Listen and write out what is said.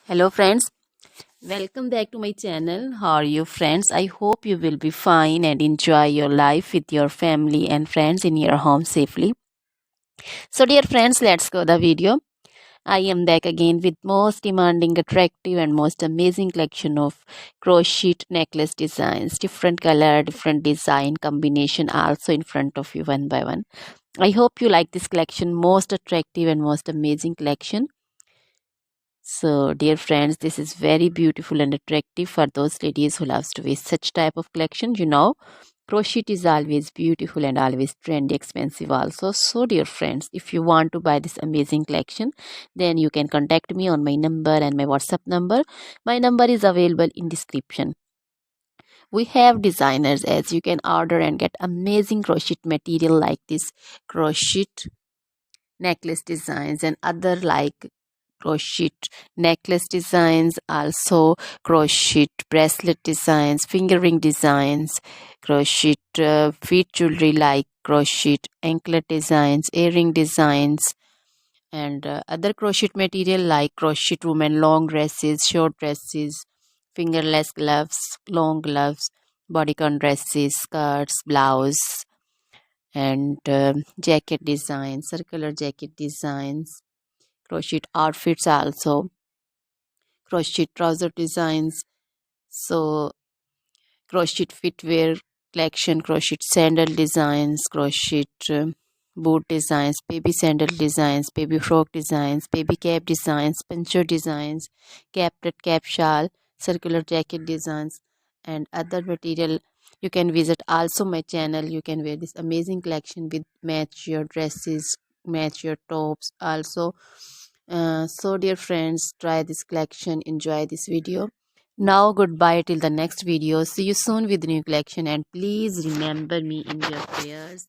Hello friends, welcome back to my channel. How are you friends? I hope you will be fine and enjoy your life with your family and friends in your home safely. So dear friends, let's go the video. I am back again with most demanding, attractive and most amazing collection of crochet necklace designs. Different color, different design combination also in front of you one by one. I hope you like this collection, most attractive and most amazing collection. So, dear friends, this is very beautiful and attractive for those ladies who loves to wear such type of collection. Crochet is always beautiful and always trendy, expensive also. So, dear friends, if you want to buy this amazing collection, then you can contact me on my number and my WhatsApp number. My number is available in description. We have designers as you can order and get amazing crochet material like this crochet necklace designs and other like crochet necklace designs, also crochet bracelet designs, finger ring designs, crochet feet jewelry like crochet anklet designs, earring designs, and other crochet material like crochet women long dresses, short dresses, fingerless gloves, long gloves, bodycon dresses, skirts, blouse, and jacket designs, circular jacket designs, crochet outfits also, crochet trouser designs, so crochet footwear collection, crochet sandal designs, crochet boot designs, baby sandal designs, baby frock designs, baby cap designs, pincher designs, cap knit, cap shawl, circular jacket designs, and other material. You can visit also my channel. You can wear this amazing collection with match your dresses, match your tops also. So dear friends, try this collection, enjoy this video. Now goodbye till the next video. See you soon with new collection, and please remember me in your prayers.